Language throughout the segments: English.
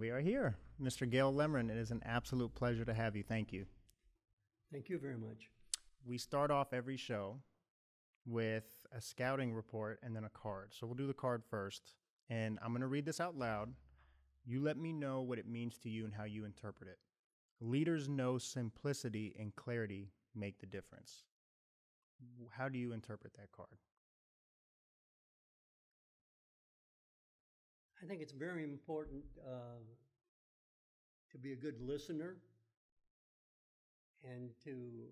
we are here. Mr. Gale Lemerand, it is an absolute pleasure to have you. Thank you. Thank you very much. We start off every show with a scouting report and then a card. So we'll do the card first, and I'm going to read this out loud. You let me know what it means to you and how you interpret it. Leaders know simplicity and clarity make the difference. How do you interpret that card? I think it's very important to be a good listener and to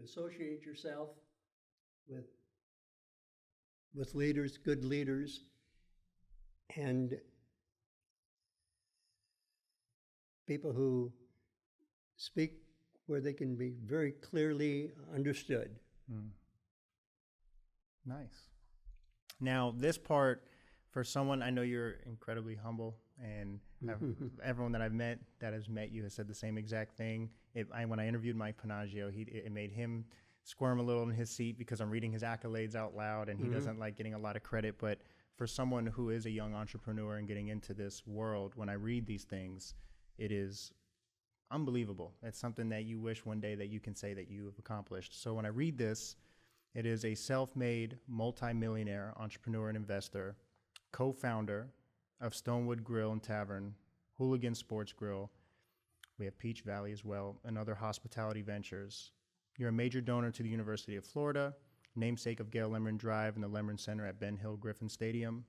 associate yourself with leaders, good leaders, and people who speak where they can be very clearly understood. Nice. Now, this part, for someone, I know you're incredibly humble, and everyone that I've met that has met you has said the same exact thing. When I interviewed Mike Panaggio, it made him squirm a little in his seat because I'm reading his accolades out loud, and he doesn't like getting a lot of credit. But for someone who is a young entrepreneur and getting into this world, when I read these things, it is unbelievable. It's something that you wish one day that you can say that you have accomplished. So when I read this, it is a self-made multimillionaire entrepreneur and investor, co-founder of Stonewood Grill and Tavern, Hooligan Sports Grill. We have Peach Valley as well, and other hospitality ventures. You're a major donor to the University of Florida, namesake of Gale Lemerand Drive and the Lemerand Center at Ben Hill Griffin Stadium,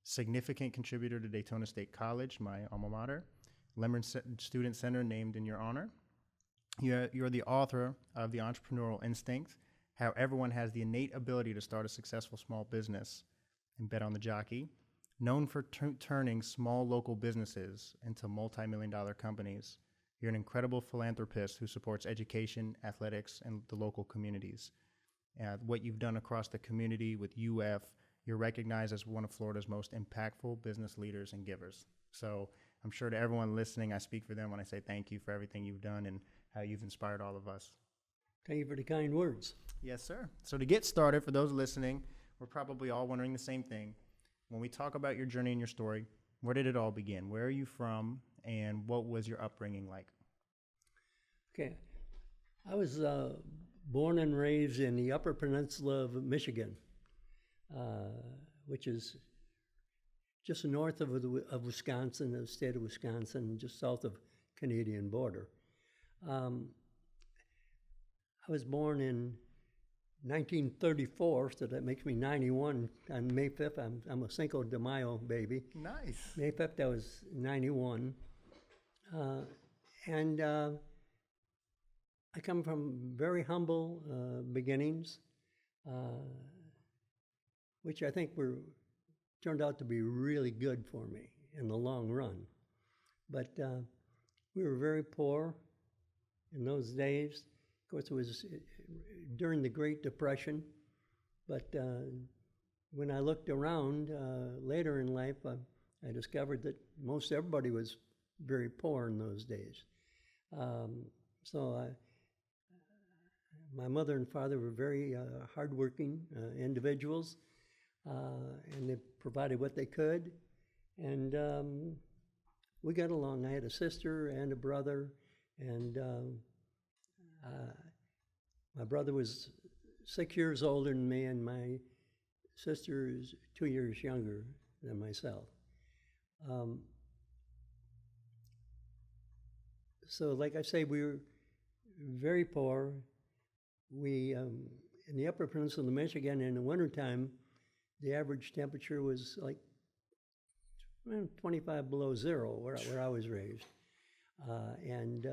significant contributor to Daytona State College, my alma mater, Lemerand Student Center named in your honor. You're the author of The Entrepreneurial Instinct, How Everyone Has the Innate Ability to Start a Successful Small Business and Bet on the Jockey, known for turning small local businesses into multi-million-dollar companies. You're an incredible philanthropist who supports education, athletics, and the local communities. What you've done across the community with UF, you're recognized as one of Florida's most impactful business leaders and givers. So I'm sure to everyone listening, I speak for them when I say thank you for everything you've done and how you've inspired all of us. Thank you for the kind words. Yes, sir. So to get started, for those listening, we're probably all wondering the same thing. When we talk about your journey and your story, where did it all begin? Where are you from, and what was your upbringing like? Okay. I was born and raised in the Upper Peninsula of Michigan, which is just north of Wisconsin, the state of Wisconsin, just south of Canadian border. I was born in 1934, so that makes me 91 on May 5th. I'm a Cinco de Mayo baby. Nice. May 5th, I was 91. And I come from very humble beginnings, which I think turned out to be really good for me in the long run. But we were very poor in those days. Of course, it was during the Great Depression, but when I looked around later in life, I discovered that most everybody was very poor in those days. My mother and father were very hardworking individuals, and they provided what they could, and we got along. I had a sister and a brother, and my brother was 6 years older than me, and my sister is 2 years younger than myself. So like I say, we were very poor. We, in the Upper Peninsula of Michigan, in the wintertime, the average temperature was like 25 below zero where I was raised. And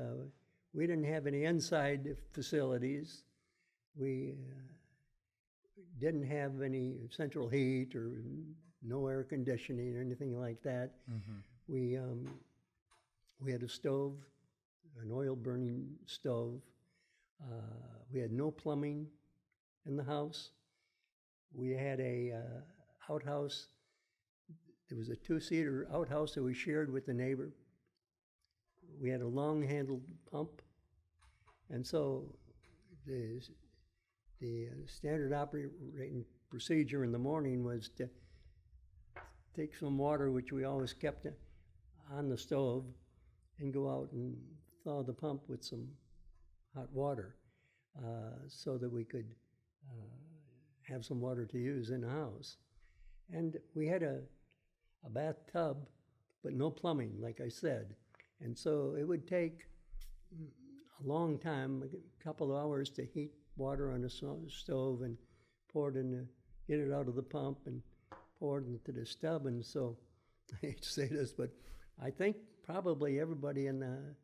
we didn't have any inside facilities. We didn't have any central heat or no air conditioning or anything like that. We had a stove, an oil-burning stove. We had no plumbing in the house. We had a outhouse. There was a two-seater outhouse that we shared with the neighbor. We had a long-handled pump. And so the standard operating procedure in the morning was to take some water, which we always kept on the stove, and go out and thaw the pump with some hot water so that we could have some water to use in the house. And we had a bathtub, but no plumbing, like I said. And so it would take a long time, a couple of hours, to heat water on the stove and pour it in, get it out of the pump and pour it into the stub. And so, I hate to say this, but I think probably everybody there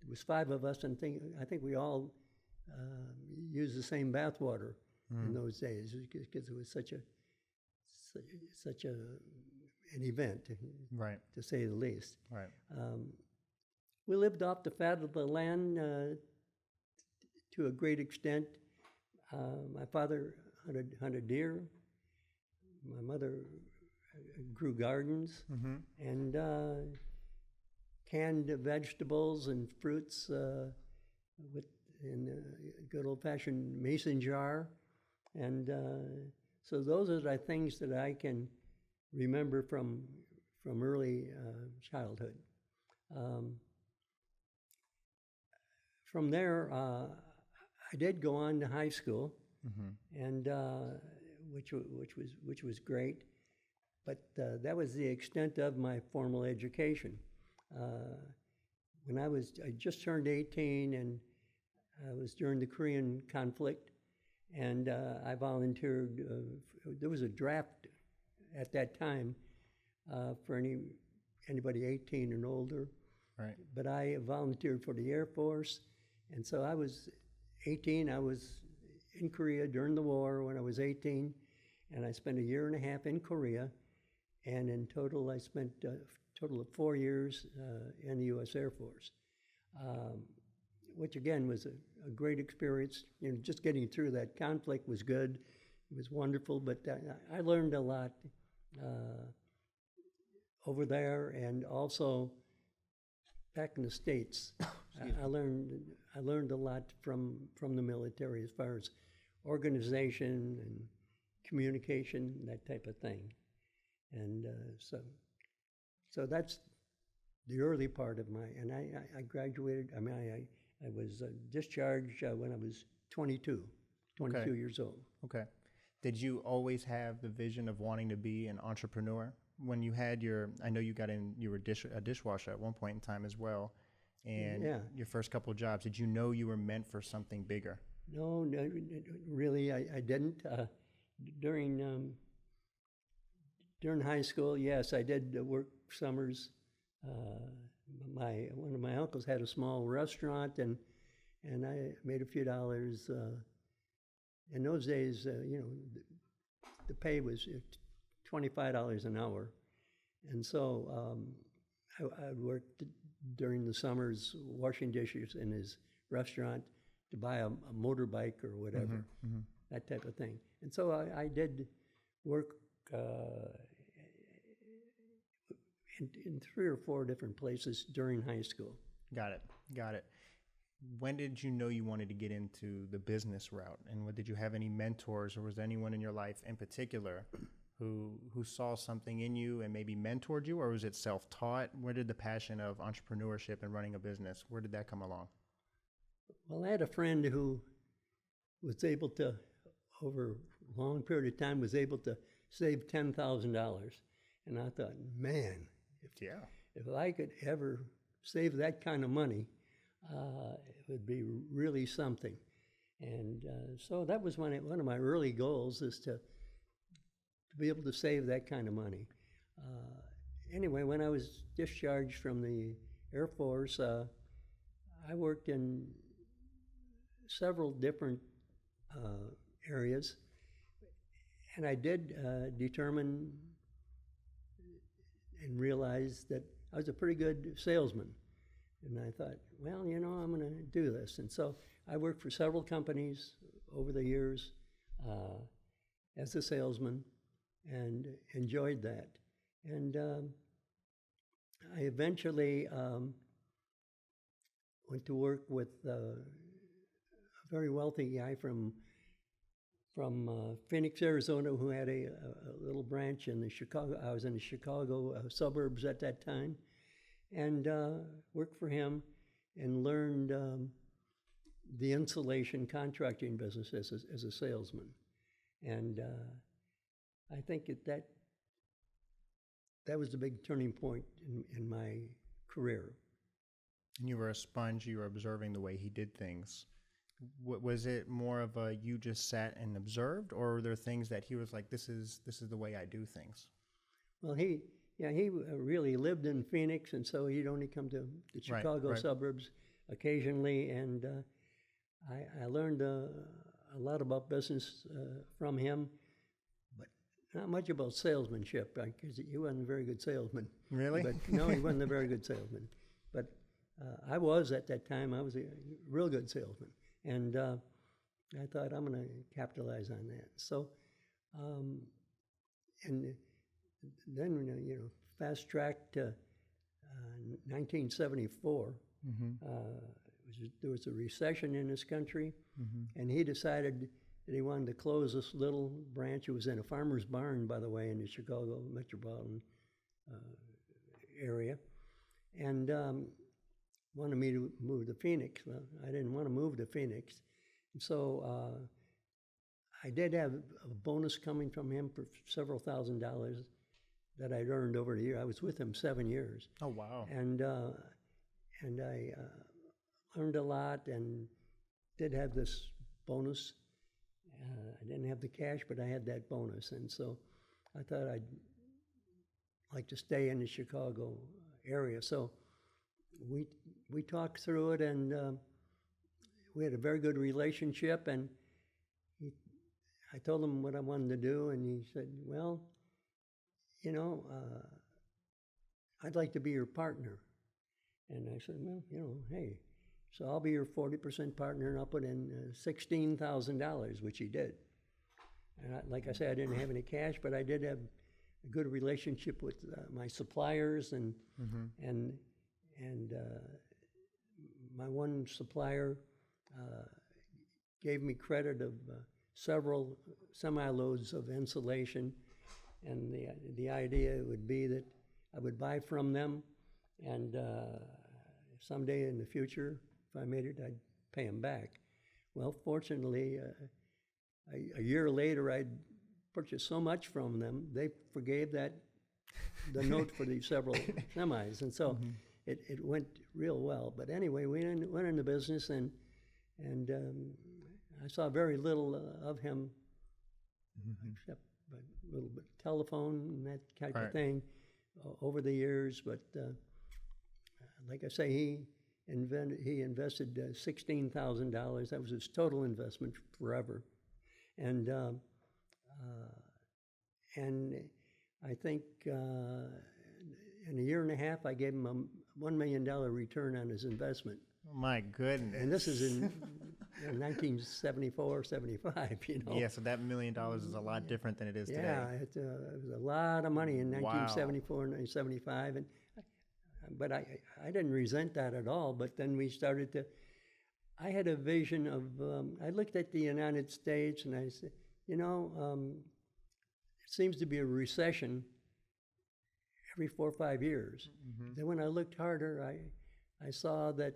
was 5 of us, and I think we all used the same bath water in those days, because it was such an event, Right. to say the least. Right. We lived off the fat of the land to a great extent. My father hunted deer. My mother grew gardens and canned vegetables and fruits in a good old-fashioned mason jar. And so those are the things that I can remember from early childhood. From there, I did go on to high school, and which was great, but that was the extent of my formal education. When I just turned 18, and I was during the Korean conflict, and I volunteered. There was a draft at that time for anybody 18 and older. Right. But I volunteered for the Air Force, and so I was 18. I was in Korea during the war when I was 18, and I spent a year and a half in Korea, and in total I spent a total of 4 years in the U.S. Air Force, which again was a great experience. You know, just getting through that conflict was good. It was wonderful, but I learned a lot over there, and also back in the States. I learned a lot from the military as far as organization and communication, that type of thing. And so that's the early part of and I graduated. I mean, I was discharged when I was 22 years old. Okay. Did you always have the vision of wanting to be an entrepreneur? When you had I know you were a dishwasher at one point in time as well, and your first couple of jobs, did you know you were meant for something bigger? No, really, I didn't. During high school, yes, I did work summers. One of my uncles had a small restaurant, and I made a few dollars. In those days, the pay was $25 an hour, and so I worked during the summers washing dishes in his restaurant to buy a motorbike or whatever, that type of thing. And so I did work in 3 or 4 different places during high school. Got it. When did you know you wanted to get into the business route? And did you have any mentors, or was there anyone in your life in particular who saw something in you and maybe mentored you, or was it self-taught? Where did the passion of entrepreneurship and running a business, where did that come along? Well, I had a friend who was able to, over a long period of time, was able to save $10,000. And I thought, man, if I could ever save that kind of money, it would be really something. And so that was one of my early goals, is to be able to save that kind of money. Anyway, when I was discharged from the Air Force, I worked in several different areas, and I did determine and realize that I was a pretty good salesman. And I thought, well, I'm going to do this. And so I worked for several companies over the years as a salesman, and enjoyed that. And I eventually went to work with a very wealthy guy from from Phoenix, Arizona, who had a little branch in the Chicago. I was in the Chicago suburbs at that time, and worked for him and learned the insulation contracting business as a salesman. And I think that was the big turning point in my career. And you were a sponge. You were observing the way he did things. Was it more of a you just sat and observed, or were there things that he was like, this is the way I do things? Well, he really lived in Phoenix, and so he'd only come to the Chicago suburbs occasionally, and I learned a lot about business from him, but not much about salesmanship, because he wasn't a very good salesman. Really? But no, he wasn't a very good salesman. But I was at that time. I was a real good salesman. And I thought, I'm going to capitalize on that. So, and then, fast track to 1974. There was a recession in this country, and he decided that he wanted to close this little branch. It was in a farmer's barn, by the way, in the Chicago metropolitan area, and wanted me to move to Phoenix. Well, I didn't want to move to Phoenix. And so I did have a bonus coming from him for several $1,000s that I'd earned over the year. I was with him 7 years. Oh, wow. And I learned a lot and did have this bonus. I didn't have the cash, but I had that bonus. And so I thought I'd like to stay in the Chicago area. So we talked through it, and we had a very good relationship, and I told him what I wanted to do, and he said, well, I'd like to be your partner. And I said, well, hey, so I'll be your 40% partner, and I'll put in $16,000, which he did. And like I said, I didn't have any cash, but I did have a good relationship with my suppliers, and my one supplier gave me credit of several semi-loads of insulation, and the idea would be that I would buy from them, and someday in the future, if I made it, I'd pay them back. Well, fortunately, a year later, I'd purchased so much from them, they forgave the note for the several semis, and so it went real well. But anyway, we went into business, and I saw very little of him, except a little bit of telephone and that type of thing over the years. But like I say, he invested $16,000. That was his total investment forever, and I think in a year and a half, I gave him a $1 million return on his investment. Oh, my goodness. And this is in 1974, 75, Yeah, so that $1 million is a lot different than it is today. Yeah, it was a lot of money in 1974 and 1975. But I didn't resent that at all. But then we started to, I had a vision of, I looked at the United States and I said, it seems to be a recession every 4 or 5 years. Then when I looked harder, I saw that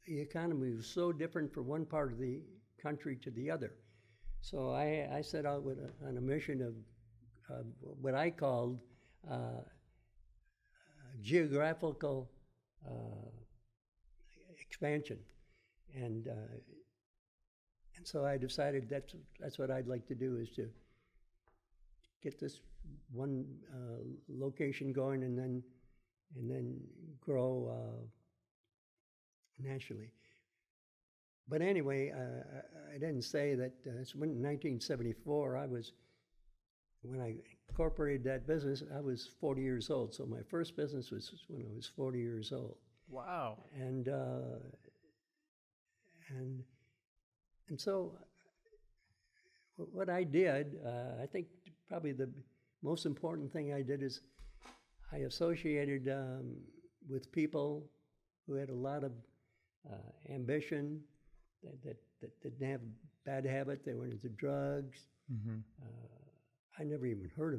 the economy was so different from one part of the country to the other. So I set out on a mission of what I called geographical expansion, and so I decided that's what I'd like to do, is to get this one location going, and then grow nationally. But anyway, I didn't say that. It's when in 1974 when I incorporated that business, I was 40 years old. So my first business was when I was 40 years old. Wow. And so what I did, I think probably the most important thing I did is I associated with people who had a lot of ambition, that that didn't have a bad habit. They went into drugs. I never even heard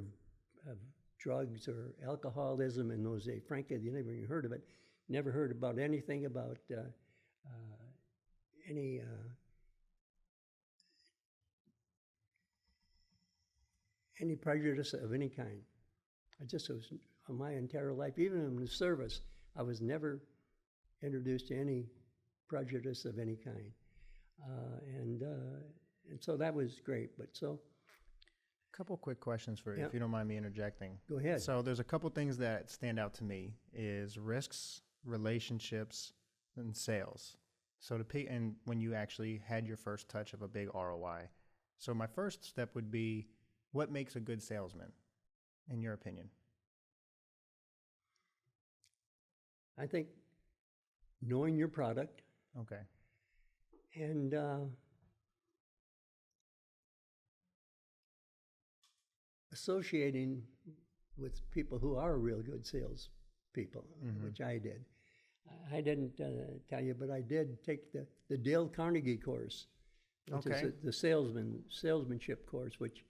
of drugs or alcoholism in those days. Frankly, you never even heard of it. Never heard about anything about any prejudice of any kind. I just was, my entire life, even in the service, I was never introduced to any prejudice of any kind. And so that was great. But so, Couple quick questions for you, Yeah. if you don't mind me interjecting. go ahead. So there's a couple things that stand out to me is risks, relationships, and sales. So and when you actually had your first touch of a big ROI. So my first step would be, what makes a good salesman, in your opinion? I think knowing your product Okay. and associating with people who are real good sales people, which I did. I didn't tell you, but I did take the Dale Carnegie course, which Okay. is the salesmanship course, which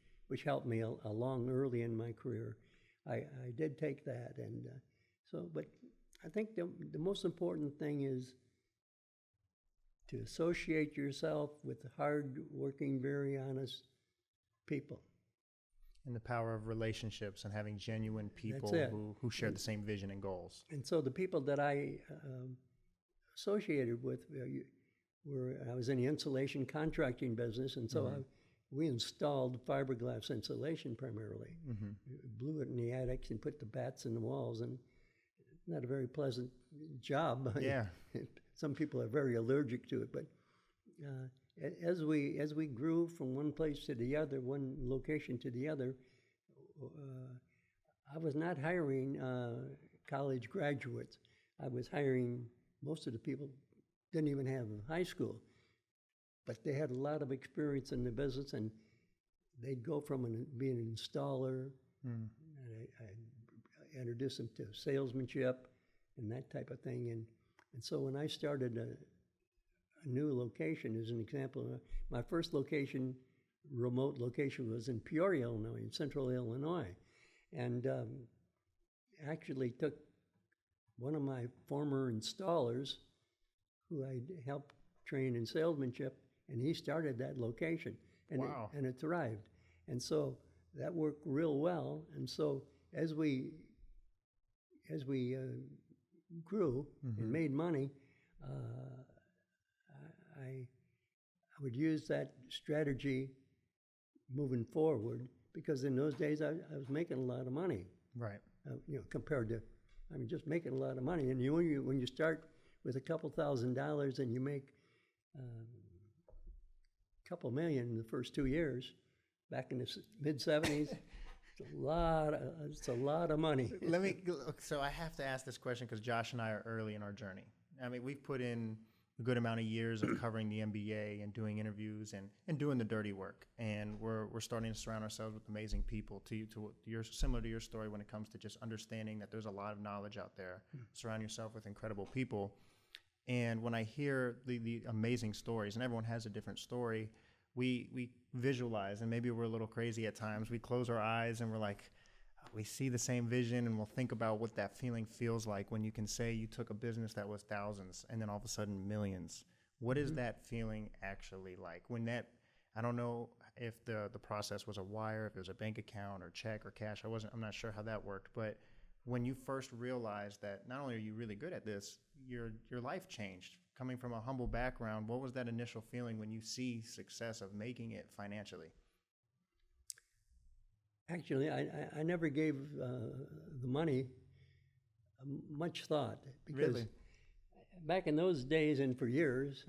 helped me along early in my career. I did take that, and but I think the most important thing is to associate yourself with hard-working, very honest people. And the power of relationships and having genuine people it. who share the same vision and goals. And so the people that I associated with I was in the insulation contracting business, and so we installed fiberglass insulation primarily. Blew it in the attics and put the bats in the walls, and not a very pleasant job. Yeah. Some people are very allergic to it, but as we grew from one place to the other, one location to the other, I was not hiring college graduates. I was hiring, most of the people didn't even have high school, but they had a lot of experience in the business, and they'd go from being an installer, and I introduced them to salesmanship and that type of thing. And so when I started a new location, as an example, my first remote location was in Peoria, Illinois, in central Illinois. And actually took one of my former installers who I helped train in salesmanship, and he started that location. And Wow. It thrived. And so that worked real well. And so as we grew and made money, I would use that strategy moving forward, because in those days I was making a lot of money. Right. Compared to, just making a lot of money. And when you start with a couple $1,000s and you make a couple million in the first 2 years, back in the mid-'70s, it's a lot of money. So I have to ask this question because Josh and I are early in our journey. We've put in a good amount of years of covering the MBA and doing interviews and doing the dirty work. And we're starting to surround ourselves with amazing people. Similar to your story when it comes to just understanding that there's a lot of knowledge out there. Surround yourself with incredible people. And when I hear the amazing stories, and everyone has a different story, we visualize, and maybe we're a little crazy at times. We close our eyes and we're like, we see the same vision, and we'll think about what that feeling feels like when you can say you took a business that was thousands and then all of a sudden millions. What is that feeling actually like? I don't know if the process was a wire, if it was a bank account or check or cash. I'm not sure how that worked, but when you first realized that not only are you really good at this, your life changed. Coming from a humble background, what was that initial feeling when you see success of making it financially? Actually, I never gave the money much thought, because Really? back in those days and for years,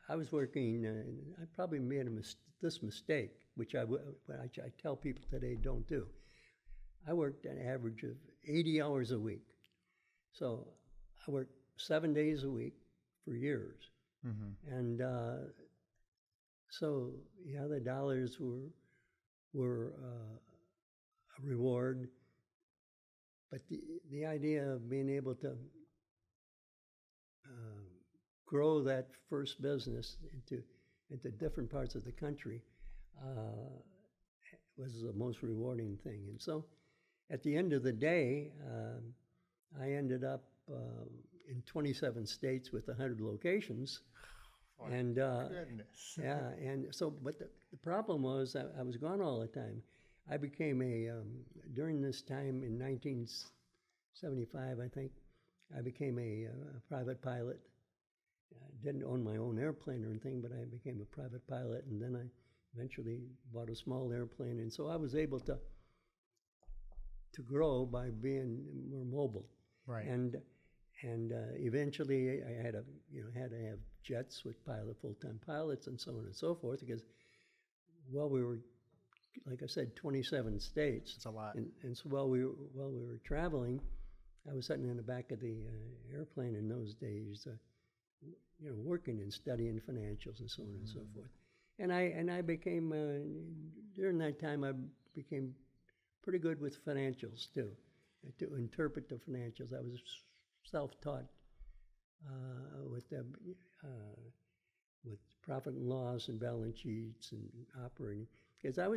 I was working, I probably made this mistake, which I tell people today don't do. I worked an average of 80 hours a week. So I worked 7 days a week for years. And so, yeah, the dollars were a reward, but the idea of being able to grow that first business into into different parts of the country was the most rewarding thing. And so at the end of the day, I ended up in 27 states with 100 locations. And Goodness. yeah, and so, but the problem was I was gone all the time. I became during this time in 1975, I think, I became a private pilot. I didn't own my own airplane or anything, but I became a private pilot, and then I eventually bought a small airplane, and so I was able to grow by being more mobile. Right. And eventually I had to have jets with full-time pilots and so on and so forth, because we were, like I said, 27 states. It's a lot. And so while we were traveling, I was sitting in the back of the airplane in those days, working and studying financials and so on and so forth. And I became during that time I became pretty good with financials too, to interpret the financials. I was self-taught with profit and loss and balance sheets and operating, because I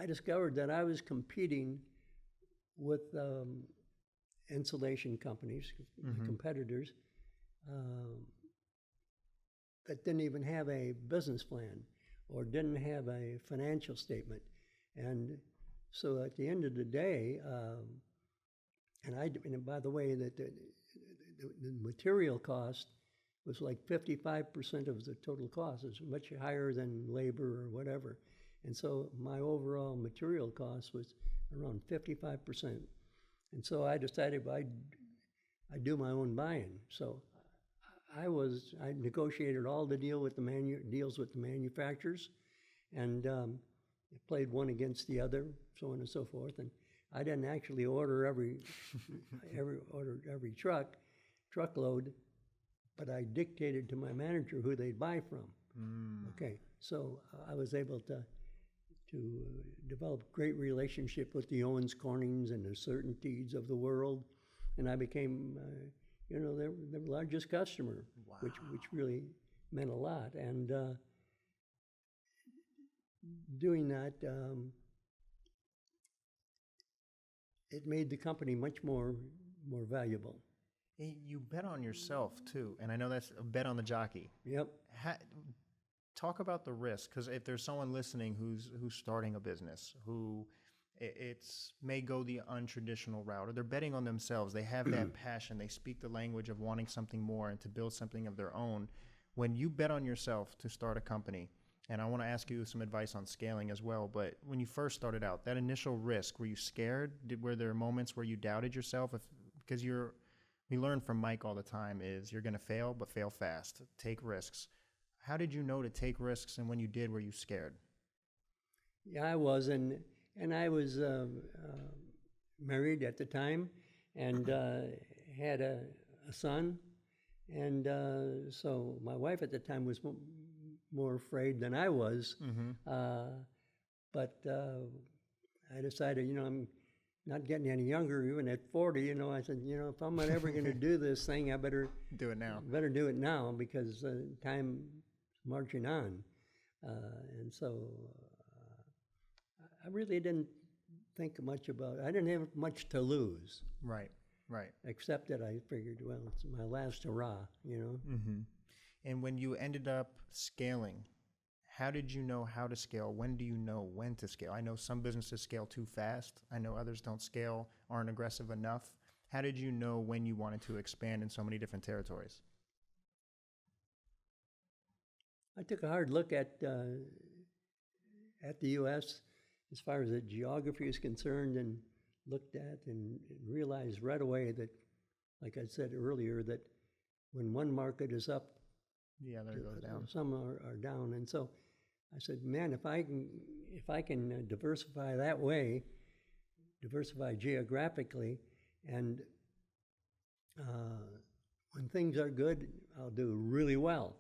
discovered that I was competing with insulation companies, competitors, that didn't even have a business plan or didn't have a financial statement. And so at the end of the day, and by the way, that the material cost was like 55% of the total cost. It's much higher than labor or whatever. And so my overall material cost was around 55%. And so I decided I'd do my own buying. So I negotiated all the deals with the manufacturers, and played one against the other, so on and so forth. And I didn't actually order every truckload, but I dictated to my manager who they'd buy from. Okay, so I was able to develop great relationship with the Owens Cornings and the Certainties of the world, and I became their largest customer. Wow. which really meant a lot. And doing that, it made the company much more valuable. You bet on yourself too, and I know that's a bet on the jockey. Yep. Talk about the risk, because if there's someone listening who's starting a business, who may go the untraditional route, or they're betting on themselves, they have that passion, they speak the language of wanting something more and to build something of their own. When you bet on yourself to start a company, and I want to ask you some advice on scaling as well, but when you first started out, that initial risk, were you scared? Were there moments where you doubted yourself? Because we learn from Mike all the time is you're going to fail, but fail fast. Take risks. How did you know to take risks, and when you did, were you scared? Yeah, I was, and I was married at the time, and had a son, and so my wife at the time was more afraid than I was. But I decided, I'm not getting any younger, even at 40, I said, if I'm not ever going to do this thing, I better do it now. Better do it now, because time marching on. And so I really didn't think much about it. I didn't have much to lose. Right. Except that I figured, well, it's my last hurrah, And when you ended up scaling, how did you know how to scale? When do you know when to scale? I know some businesses scale too fast. I know others don't scale, aren't aggressive enough. How did you know when you wanted to expand in so many different territories? I took a hard look at the U.S. as far as the geography is concerned, and looked at and realized right away that, like I said earlier, that when one market is up, the other goes down. Some are down. And so I said, man, if I can diversify that way, diversify geographically, and when things are good, I'll do really well.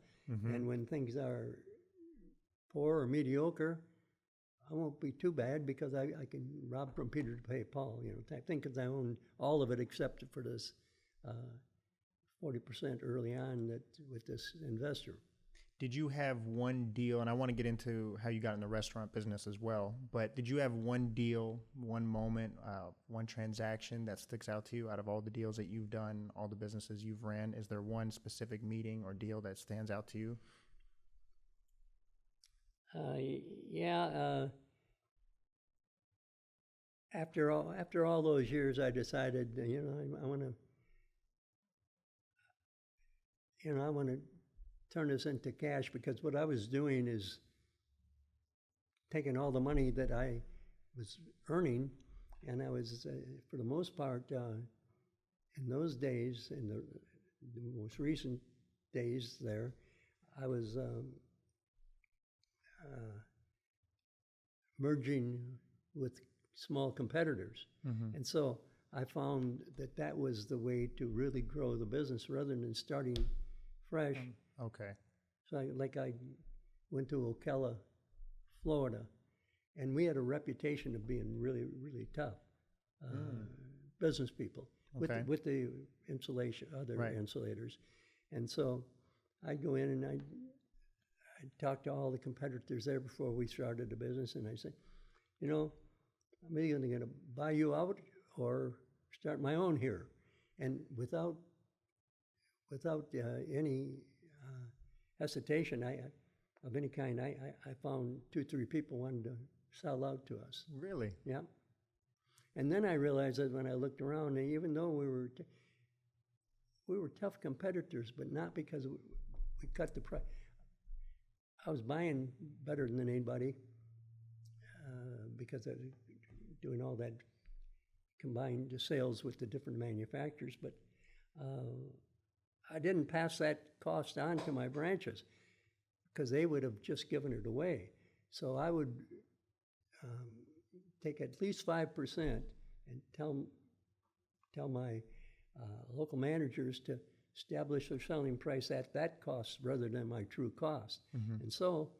And when things are poor or mediocre, I won't be too bad, because I can rob from Peter to pay Paul, type thing, because I own all of it except for this 40% early on with this investor. Did you have one deal, and I want to get into how you got in the restaurant business as well, but did you have one deal, one moment, one transaction that sticks out to you out of all the deals that you've done, all the businesses you've ran? Is there one specific meeting or deal that stands out to you? Yeah. After all those years, I decided, I want to turn this into cash, because what I was doing is taking all the money that I was earning, and I was, for the most part, in those days, in the most recent days there, I was merging with small competitors. Mm-hmm. And so I found that that was the way to really grow the business rather than starting fresh. Okay. So I went to Ocala, Florida, and we had a reputation of being really, really tough business people Okay. with the insulation, other Right. insulators. And so I'd go in and I'd talk to all the competitors there before we started the business, and I said, I'm either going to buy you out or start my own here. And without any hesitation of any kind, I found 2-3 people wanted to sell out to us. Really? Yeah. And then I realized that when I looked around, and even though we were tough competitors, but not because we cut the price. I was buying better than anybody because I was doing all that combined sales with the different manufacturers, but I didn't pass that cost on to my branches because they would have just given it away. So I would take at least 5% and tell my local managers to establish their selling price at that cost rather than my true cost. Mm-hmm. And so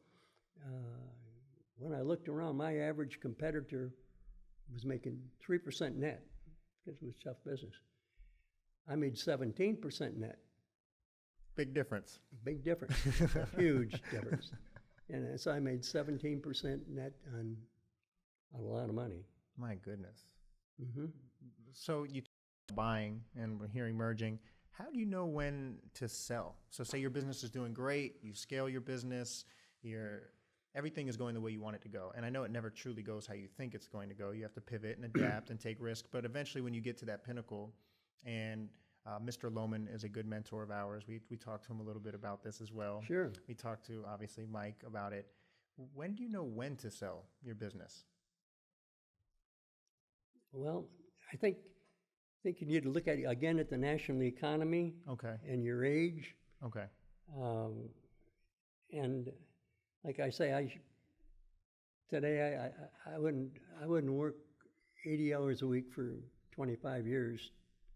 when I looked around, my average competitor was making 3% net because it was tough business. I made 17% net. Big difference. Big difference. A huge difference. And so I made 17% net on a lot of money. My goodness. Mm-hmm. So you talk about buying, and we're hearing merging. How do you know when to sell? So say your business is doing great, you scale your business, everything is going the way you want it to go. And I know it never truly goes how you think it's going to go. You have to pivot and adapt and take risk. But eventually when you get to that pinnacle, and Mr. Lohman is a good mentor of ours. We talked to him a little bit about this as well. Sure. We talked to, obviously, Mike about it. When do you know when to sell your business? Well, I think you need to look at, again, at the national economy. Okay. And your age. Okay. And like I say, today I wouldn't work 80 hours a week for 25 years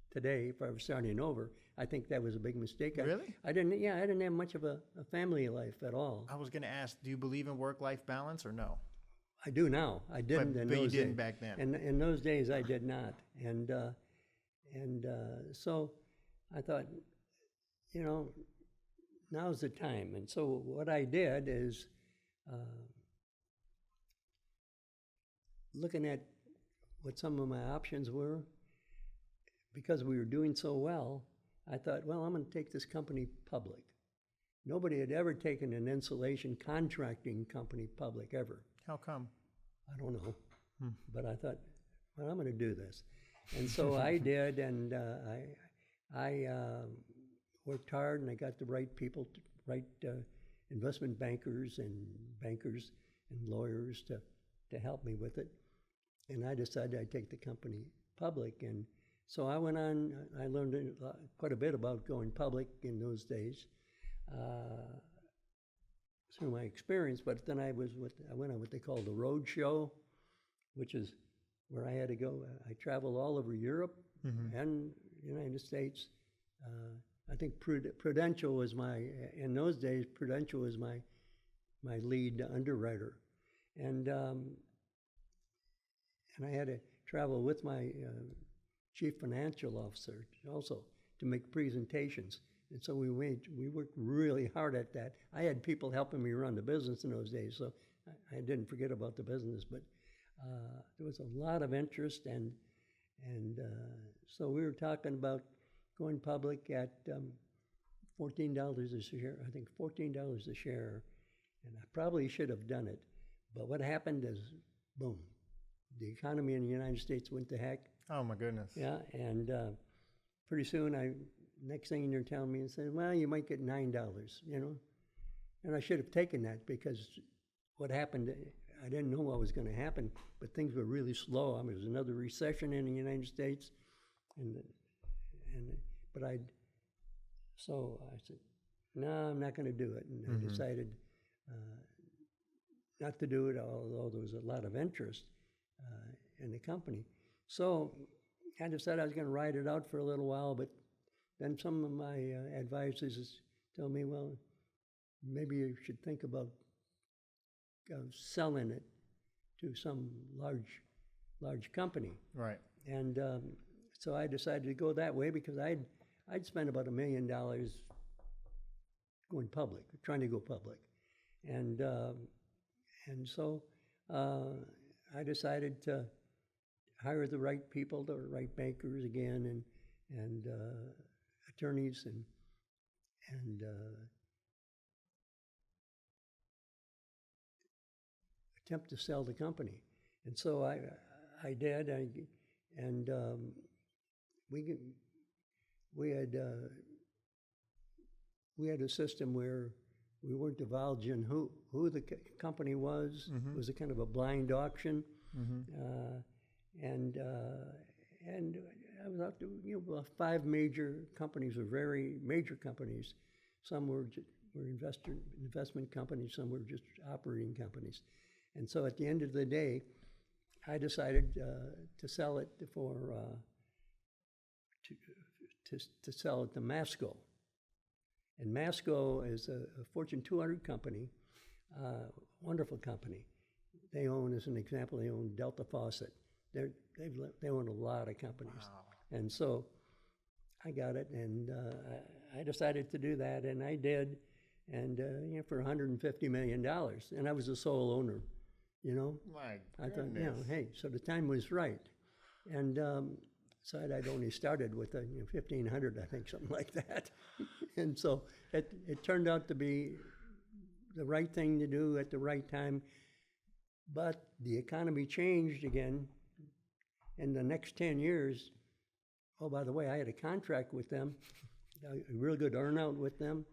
today if I was starting over. I think that was a big mistake. Really? I didn't have much of a family life at all. I was going to ask, do you believe in work-life balance or no? I do now. I didn't in but those you didn't days. back then. And in those days, I did not. And so I thought, now's the time. And so what I did is looking at what some of my options were, because we were doing so well, I thought, well, I'm going to take this company public. Nobody had ever taken an insulation contracting company public ever. How come? I don't know. But I thought, well, I'm going to do this. And so I did, and I worked hard, and I got the right people, right investment bankers and lawyers to help me with it. And I decided I'd take the company public. And so I went on, I learned quite a bit about going public in those days through my experience. But then I went on what they call the road show, which is where I had to go. I traveled all over Europe and United States. I think Prudential was in those days, Prudential was my lead underwriter. And I had to travel with my chief financial officer also to make presentations. And so we worked really hard at that. I had people helping me run the business in those days, so I didn't forget about the business. But there was a lot of interest, and so we were talking about going public at $14 a share. I think $14 a share, and I probably should have done it. But what happened is, boom, the economy in the United States went to heck. Oh my goodness. Yeah, and pretty soon, next thing you're telling me, and saying, well, you might get $9, you know, and I should have taken that, because what happened, I didn't know what was going to happen, but things were really slow. I mean, there was another recession in the United States, so I said, no, I'm not going to do it, and I decided not to do it, although there was a lot of interest in the company. So I decided I was going to ride it out for a little while, but then some of my advisors told me, well, maybe you should think about selling it to some large company. Right. And so I decided to go that way, because I'd spent about $1 million going public, trying to go public. And so I decided to hire the right people, the right bankers again, and attorneys, and attempt to sell the company. And so I did, and we had a system where we weren't divulging who the company was. It was a kind of a blind auction, and I was out to, well, 5 major companies were very major companies. Some were investment companies, some were just operating companies. And so at the end of the day, I decided to sell it to sell it to Masco. And Masco is a Fortune 200 company, wonderful company. They own, as an example, they own Delta Faucet. They own a lot of companies. Wow. And so I got it, and I decided to do that, and I did, and for $150 million. And I was the sole owner, My I thought, goodness. hey, so the time was right. And so I'd only started with 1,500, I think, something like that. And so it turned out to be the right thing to do at the right time. But the economy changed again in the next 10 years. Oh, by the way, I had a contract with them, a real good earnout with them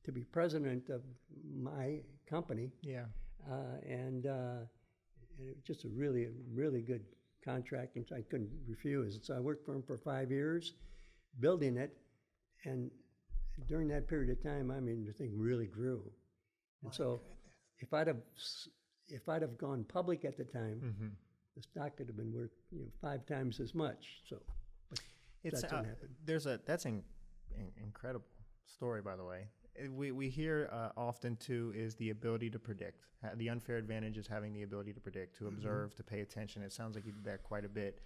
to be president of my company. Yeah. And it was just a really, really good contract, and I couldn't refuse. So I worked for him for 5 years, building it, and during that period of time, I mean, the thing really grew. And so, if I'd have gone public at the time, the stock could have been worth 5 times as much. So, but It's that didn't happen. that's an incredible story, by the way. We hear often too is the ability to predict. The unfair advantage is having the ability to predict, to observe, to pay attention. It sounds like you did that quite a bit.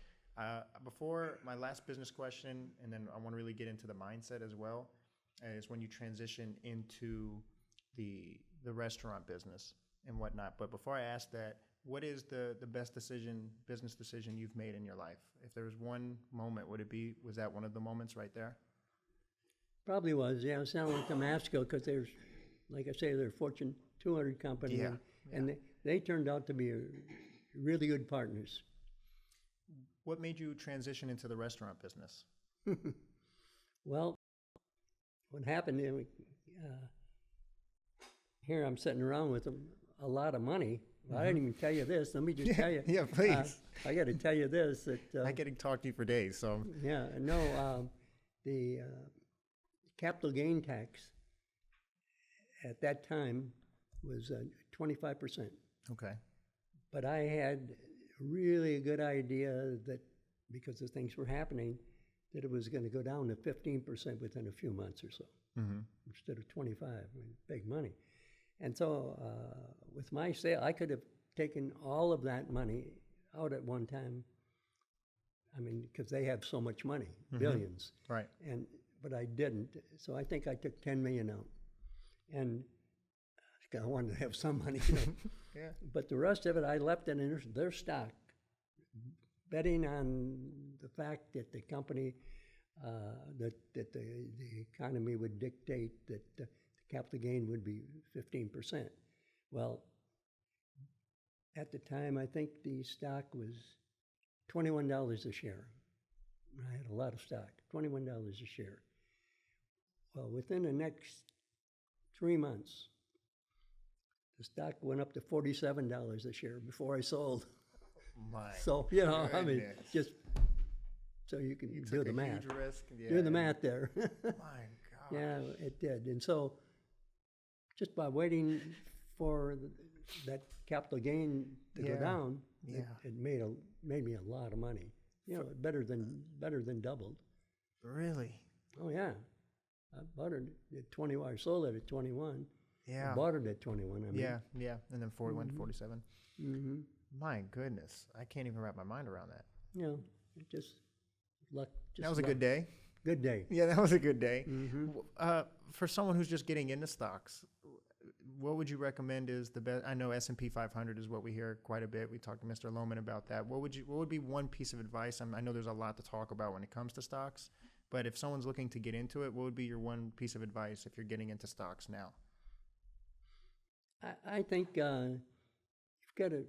Before my last business question, and then I want to really get into the mindset as well, is when you transition into the restaurant business and whatnot. But before I ask that, what is the best business decision you've made in your life? If there was one moment, was that one of the moments right there? Probably was, yeah. It sounded like the Masco, because there's, like I say, they're a Fortune 200 company, and they turned out to be really good partners. What made you transition into the restaurant business? Well, what happened, here I'm sitting around with a lot of money. Well, I didn't even tell you this. Let me just tell you. Yeah, please. I got to tell you this. That I get to talk to you for days, so. Yeah, no, the capital gain tax at that time was 25%. Okay. But I had really a good idea that, because the things were happening, that it was going to go down to 15% within a few months or so, instead of 25. I mean, big money. And so with my sale, I could have taken all of that money out at one time. I mean, because they have so much money, billions. Right. But but I didn't. So I think I took 10 million out. And I wanted to have some money, you know. Yeah. But the rest of it, I left it in their stock, betting on the fact that the company, that the economy would dictate that the capital gain would be 15%. Well, at the time, I think the stock was $21 a share. I had a lot of stock, $21 a share. Well, within the next 3 months, the stock went up to $47 a share before I sold. My So, you know, I mean, goodness. just so you can You do took the a math. huge risk. Yeah. Do the math there. My God. Yeah, it did. And so just by waiting for that capital gain to go Yeah. down, Yeah. it made me a lot of money. You know, better than doubled. Really? Oh yeah. I bought it at 21. I sold it at 21. Yeah. I bought it at 21. I mean. Yeah. Yeah. And then 41 to 47. Mm-hmm. My goodness. I can't even wrap my mind around that. You know, it just luck. Just That was a luck. good day. Good day. Yeah, that was a good day. Mm-hmm. For someone who's just getting into stocks, what would you recommend is the best? I know S&P 500 is what we hear quite a bit. We talked to Mr. Lohman about that. What would be one piece of advice? I know there's a lot to talk about when it comes to stocks, but if someone's looking to get into it, what would be your one piece of advice if you're getting into stocks now? I think you've got to,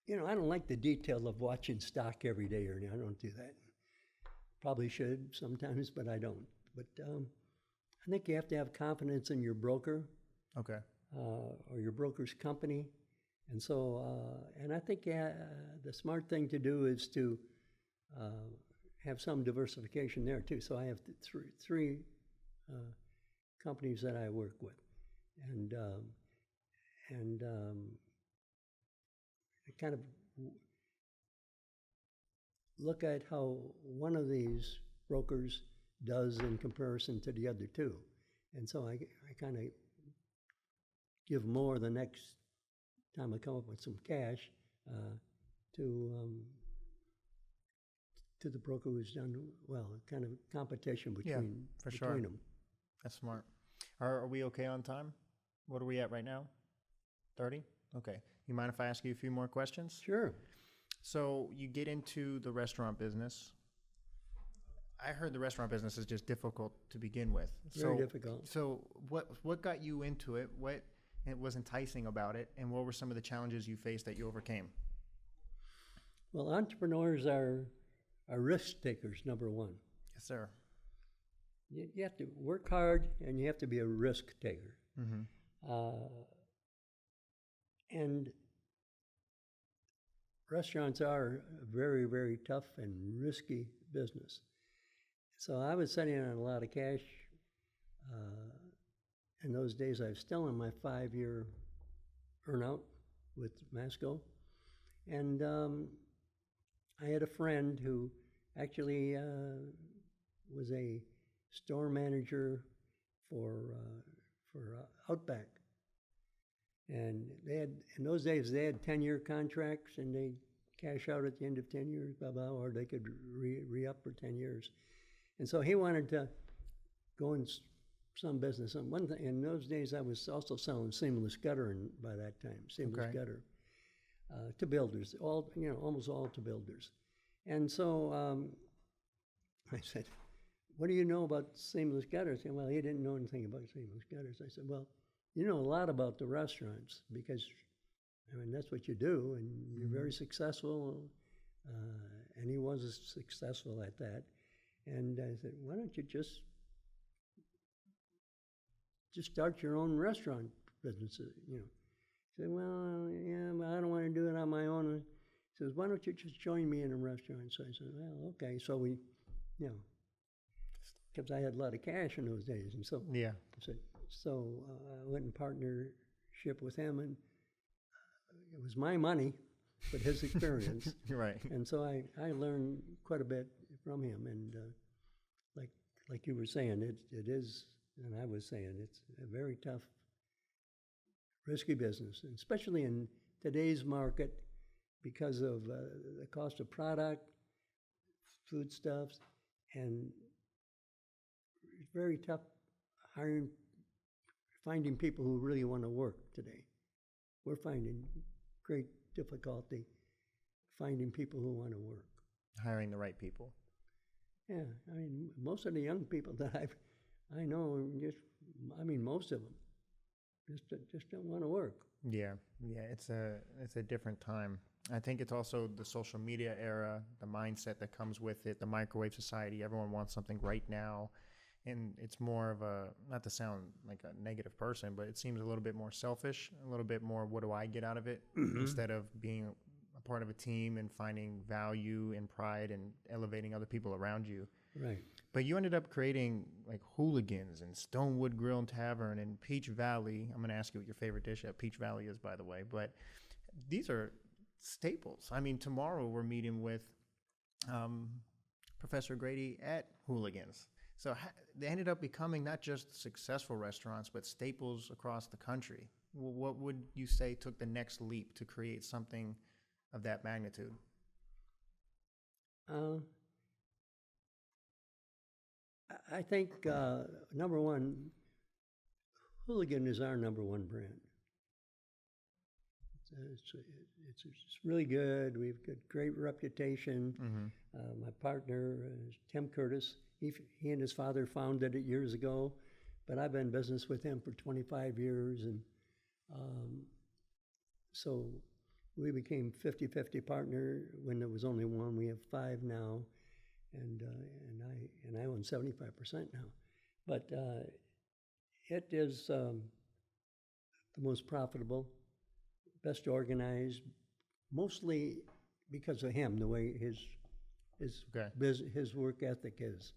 you know, I don't like the detail of watching stock every day or anything. I don't do that. Probably should sometimes, but I don't. But I think you have to have confidence in your broker Okay. or your broker's company. And so, and I think the smart thing to do is to have some diversification there too. So I have three companies that I work with. And I kind of look at how one of these brokers does in comparison to the other two. And so I kind of give more the next time I come up with some cash to the broker who's done well, kind of competition between them. That's smart. Are we okay on time? What are we at right now? 30? Okay. You mind if I ask you a few more questions? Sure. So you get into the restaurant business. I heard the restaurant business is just difficult to begin with. Very difficult. So what got you into it? What was enticing about it? And what were some of the challenges you faced that you overcame? Well, entrepreneurs are risk takers, number one. Yes, sir. You have to work hard and you have to be a risk taker. Mm-hmm. And restaurants are a very, very tough and risky business. So I was sitting on a lot of cash. In those days, I was still in my 5-year earnout with Masco. And I had a friend who actually was a store manager for Outback. And they had, in those days, they had 10-year contracts, and they cash out at the end of 10 years, blah, blah, or they could re-up for 10 years. And so he wanted to go in some business. And one thing, in those days, I was also selling seamless guttering by that time, seamless gutter, to builders, almost all to builders. And so I said, what do you know about seamless gutters? And well, he didn't know anything about seamless gutters. I said, well, you know a lot about the restaurants because, I mean, that's what you do, and you're very successful, and he was successful at that. And I said, why don't you just start your own restaurant business, you know? He said, well, yeah, but I don't want to do it on my own. He says, why don't you just join me in a restaurant? So I said, well, okay. So we, you know, because I had a lot of cash in those days. And so Yeah. I said, so I went in partnership with him, and it was my money, but his experience. Right. And so I learned quite a bit from him. And like you were saying, it is, and I was saying, it's a very tough, risky business, and especially in today's market because of the cost of product, foodstuffs, and very tough finding people who really want to work today. We're finding great difficulty finding people who want to work. Hiring the right people. Yeah, I mean, most of the young people that I know, most of them just don't want to work. Yeah, it's a different time. I think it's also the social media era, the mindset that comes with it, the microwave society. Everyone wants something right now, and it's more of a, not to sound like a negative person, but it seems a little bit more selfish, a little bit more, what do I get out of it, instead of being a part of a team and finding value and pride and elevating other people around you. Right. But you ended up creating like Hooligans and Stonewood Grill and Tavern and Peach Valley. I'm going to ask you what your favorite dish at Peach Valley is, by the way. But these are staples. I mean, tomorrow we're meeting with Professor Grady at Hooligans. So they ended up becoming not just successful restaurants, but staples across the country. What would you say took the next leap to create something of that magnitude? I think, number one, Hooligan is our number one brand. It's really good. We've got great reputation. Mm-hmm. My partner, Tim Curtis, he and his father founded it years ago, but I've been in business with him for 25 years. And so we became 50-50 partner when there was only one. We have 5 now. And I own 75% now, but it is the most profitable, best organized, mostly because of him, the way his work ethic is,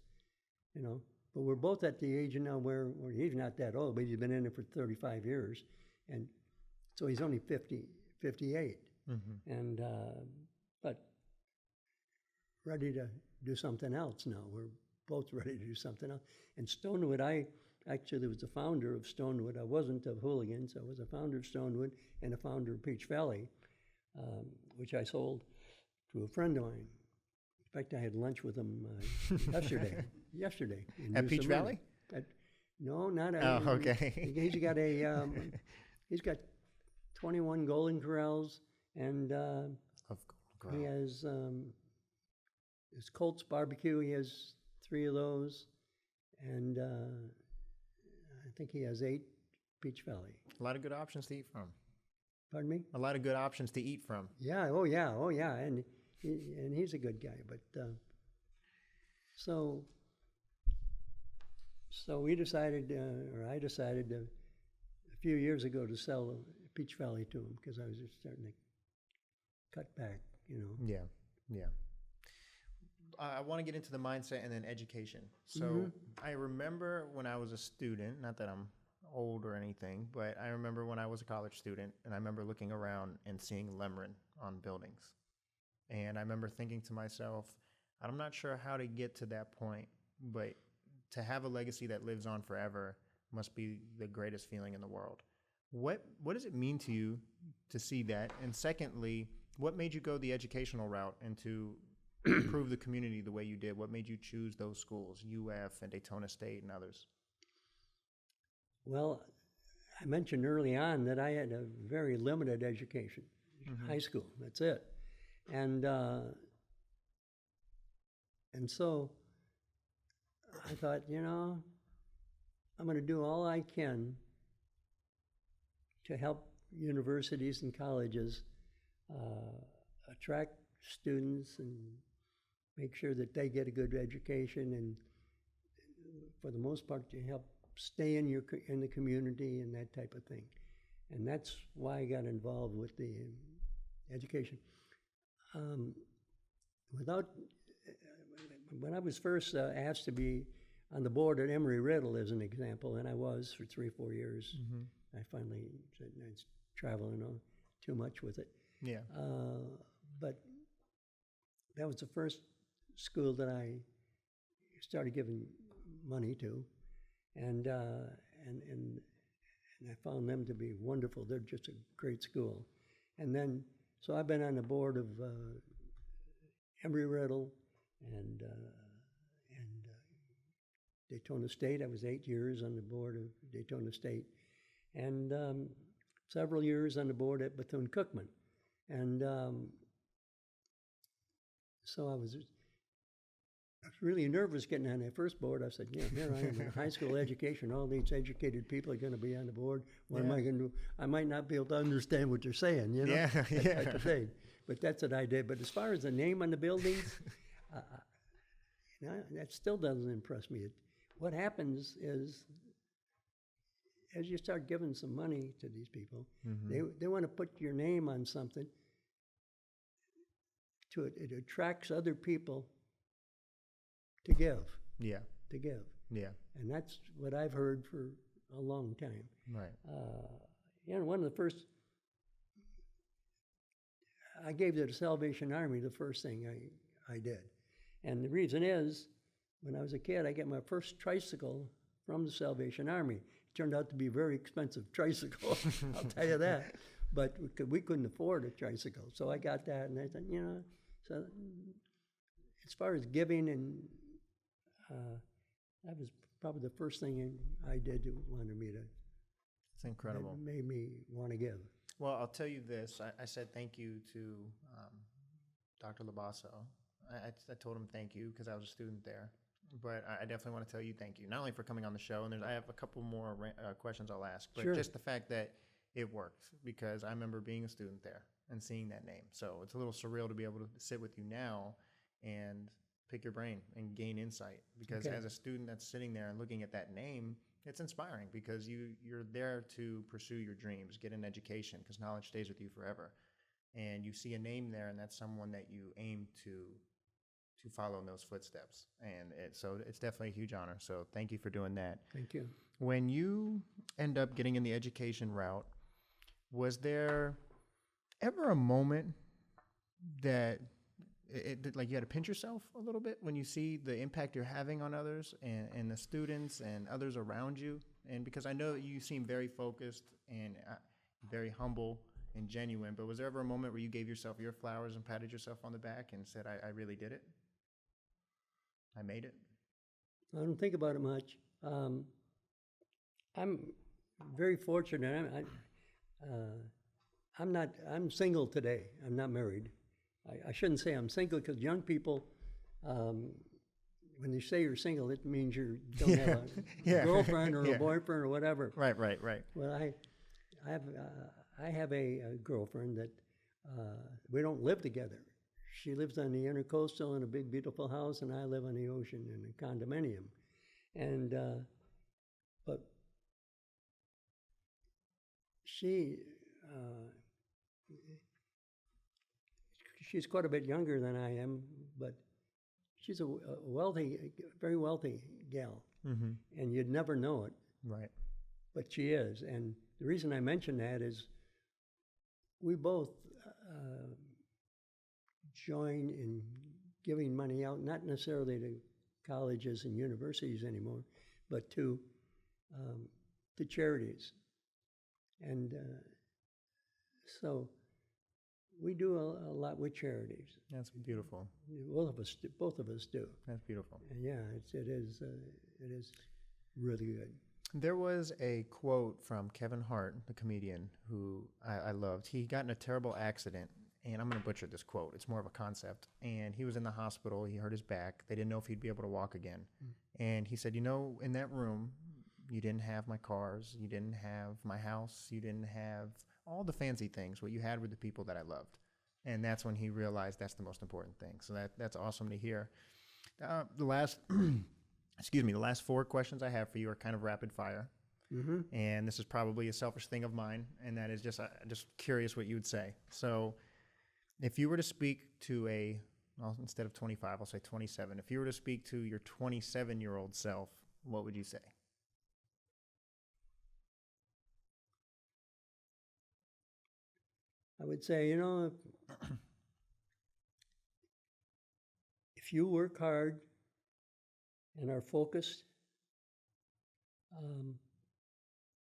you know. But we're both at the age now where he's not that old, but he's been in it for 35 years, and so he's only 58, Mm-hmm. and but ready to do something else now. We're both ready to do something else. And Stonewood, I actually was the founder of Stonewood. I wasn't of Hooligans. I was a founder of Stonewood and a founder of Peach Valley, which I sold to a friend of mine. In fact, I had lunch with him yesterday. At Peach Valley? No, not at. Oh, okay. He's got 21 Golden Corrals, and he has his Colts Barbecue. He has 3 of those, and I think he has 8 Peach Valley. A lot of good options to eat from. Pardon me? A lot of good options to eat from. Yeah. Oh yeah. And he's a good guy. But so we decided, or I decided, a few years ago to sell Peach Valley to him because I was just starting to cut back. You know. Yeah. I want to get into the mindset and then education. So I remember when I was a student, not that I'm old or anything, but I remember when I was a college student, and I remember looking around and seeing Lemerand on buildings. And I remember thinking to myself, I'm not sure how to get to that point, but to have a legacy that lives on forever must be the greatest feeling in the world. What does it mean to you to see that? And secondly, what made you go the educational route and to improve the community the way you did? What made you choose those schools, UF and Daytona State and others? Well, I mentioned early on that I had a very limited education, high school, that's it. And so I thought, I'm going to do all I can to help universities and colleges attract students and make sure that they get a good education, and for the most part to help stay in the community and that type of thing. And that's why I got involved with the education. When I was first asked to be on the board at Emory-Riddle as an example, and I was for 3 or 4 years, I finally said it's traveling on too much with it. Yeah. But that was the first school that I started giving money to, and I found them to be wonderful. They're just a great school. And then, so I've been on the board of Emory-Riddle and Daytona State. I was 8 years on the board of Daytona State, and several years on the board at Bethune-Cookman. And so I was really nervous getting on that first board. I said, yeah, here I am in high school education. All these educated people are going to be on the board. What am I going to do? I might not be able to understand what they're saying, you know? Yeah, that type of thing. But that's what I did. But as far as the name on the buildings, that still doesn't impress me. What happens is, as you start giving some money to these people, they want to put your name on something. It attracts other people to give. Yeah. To give. Yeah. And that's what I've heard for a long time. Right. One of the first, I gave to the Salvation Army the first thing I did. And the reason is, when I was a kid, I got my first tricycle from the Salvation Army. It turned out to be a very expensive tricycle, I'll tell you that. But we couldn't afford a tricycle. So I got that, and I thought, so as far as giving, and that was probably the first thing I did that wanted me to. It's incredible. It made me want to give. Well, I'll tell you this. I said thank you to Dr. Labasso. I told him thank you because I was a student there. But I definitely want to tell you thank you, not only for coming on the show, and I have a couple more questions I'll ask, but just the fact that it worked, because I remember being a student there and seeing that name. So it's a little surreal to be able to sit with you now and pick your brain and gain insight, because as a student that's sitting there and looking at that name, it's inspiring, because you're there to pursue your dreams, get an education, because knowledge stays with you forever. And you see a name there, and that's someone that you aim to follow in those footsteps. And so it's definitely a huge honor. So thank you for doing that. Thank you. When you end up getting in the education route, was there ever a moment that like you had to pinch yourself a little bit when you see the impact you're having on others and the students and others around you? And because I know you seem very focused and very humble and genuine, but was there ever a moment where you gave yourself your flowers and patted yourself on the back and said, I really did it? I made it? I don't think about it much. I'm very fortunate. I'm single today. I'm not married. I shouldn't say I'm single, because young people, when you say you're single, it means you don't have a girlfriend or a boyfriend or whatever. Right. Well, I have a girlfriend that we don't live together. She lives on the intercoastal in a big, beautiful house, and I live on the ocean in a condominium. And but she's quite a bit younger than I am, but she's a wealthy, very wealthy gal, and you'd never know it. Right. But she is, and the reason I mention that is we both join in giving money out, not necessarily to colleges and universities anymore, but to charities. And so we do a lot with charities. That's beautiful. Both of us do. That's beautiful. And yeah, it is really good. There was a quote from Kevin Hart, the comedian, who I loved. He got in a terrible accident, and I'm going to butcher this quote. It's more of a concept. And he was in the hospital. He hurt his back. They didn't know if he'd be able to walk again. And he said, in that room, you didn't have my cars. You didn't have my house. You didn't have all the fancy things. What you had were the people that I loved. And that's when he realized that's the most important thing. So that's awesome to hear. The last four questions I have for you are kind of rapid fire. And this is probably a selfish thing of mine, and that is just curious what you would say. So if you were to speak to instead of 25, I'll say 27. If you were to speak to your 27-year-old self, what would you say? I would say, if you work hard and are focused,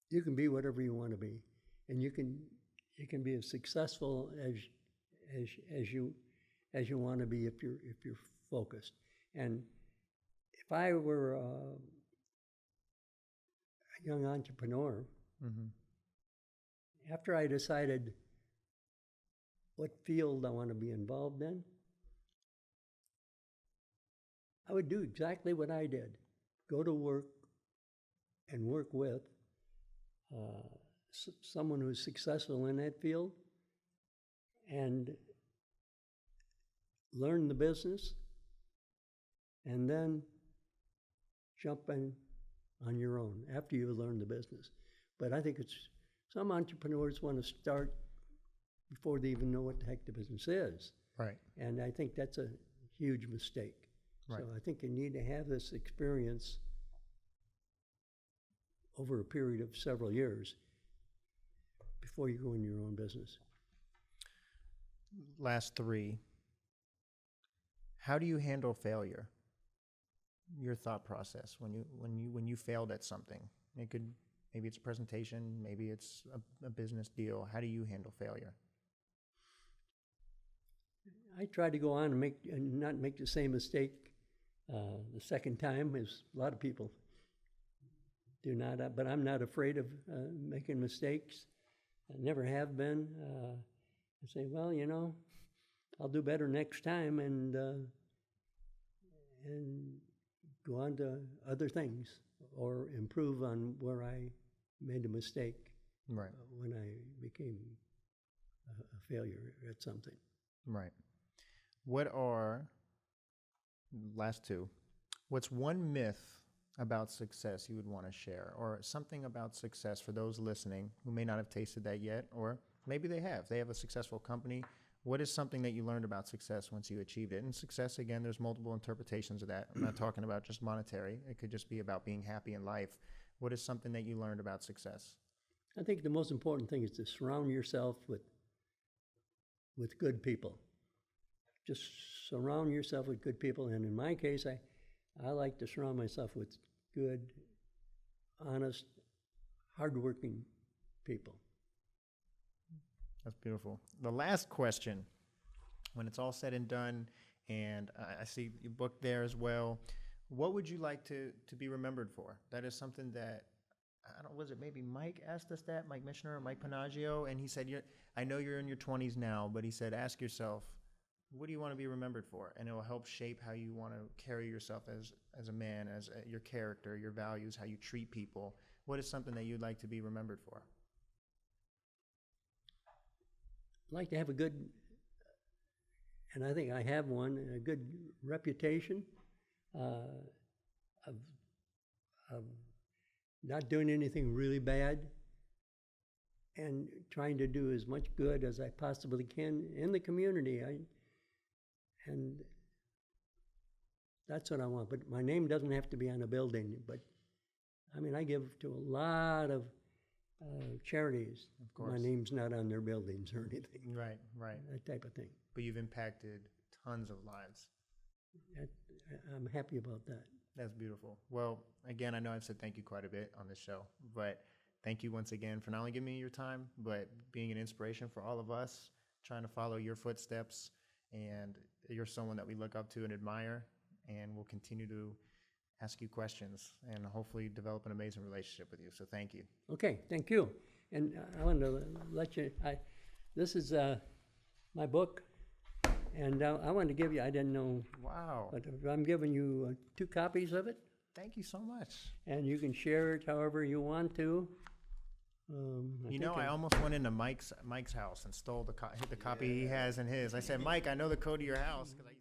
you can be whatever you want to be, and you can be as successful as you want to be if you're focused. And if I were young entrepreneur, Mm-hmm. after I decided what field I want to be involved in, I would do exactly what I did. Go to work and work with someone who's successful in that field and learn the business and then jump in on your own after you've learned the business. But I think some entrepreneurs want to start before they even know what the heck the business is. Right. And I think that's a huge mistake. Right. So I think you need to have this experience over a period of several years before you go in your own business. Last three. How do you handle failure? Your thought process when you failed at something. Maybe it's a presentation, maybe it's a business deal. How do you handle failure? I try to go on and not make the same mistake the second time, as a lot of people do not. But I'm not afraid of making mistakes. I never have been. I say, well, I'll do better next time, and go on to other things or improve on where I made a mistake. Right. When I became a failure at something. Right. Last two, what's one myth about success you would want to share, or something about success for those listening who may not have tasted that yet, or maybe they have a successful company. What is something that you learned about success once you achieved it? And success, again, there's multiple interpretations of that. I'm not talking about just monetary. It could just be about being happy in life. What is something that you learned about success? I think the most important thing is to surround yourself with good people. Just surround yourself with good people. And in my case, I like to surround myself with good, honest, hardworking people. That's beautiful. The last question, when it's all said and done, and I see your book there as well, what would you like to be remembered for? That is something that, was it maybe Mike asked us that, Mike Michener or Mike Panaggio, and he said, I know you're in your 20s now, but he said, ask yourself, what do you want to be remembered for? And it will help shape how you want to carry yourself as a man, as your character, your values, how you treat people. What is something that you'd like to be remembered for? I'd like to have a good, and I think I have one, a good reputation of not doing anything really bad and trying to do as much good as I possibly can in the community. And that's what I want. But my name doesn't have to be on a building. But I give to a lot of charities. Of course. My name's not on their buildings or anything. Right. That type of thing. But you've impacted tons of lives. I'm happy about that. That's beautiful. Well, again, I know I've said thank you quite a bit on this show, but thank you once again for not only giving me your time, but being an inspiration for all of us, trying to follow your footsteps. And you're someone that we look up to and admire, and we'll continue to ask you questions and hopefully develop an amazing relationship with you. So thank you. Okay, thank you. And I wanted to let you, this is my book, and I wanted to give you, I didn't know. Wow. But I'm giving you 2 copies of it. Thank you so much. And you can share it however you want to. I almost went into Mike's house and stole the copy he has in his. I said, Mike, I know the code to your house because I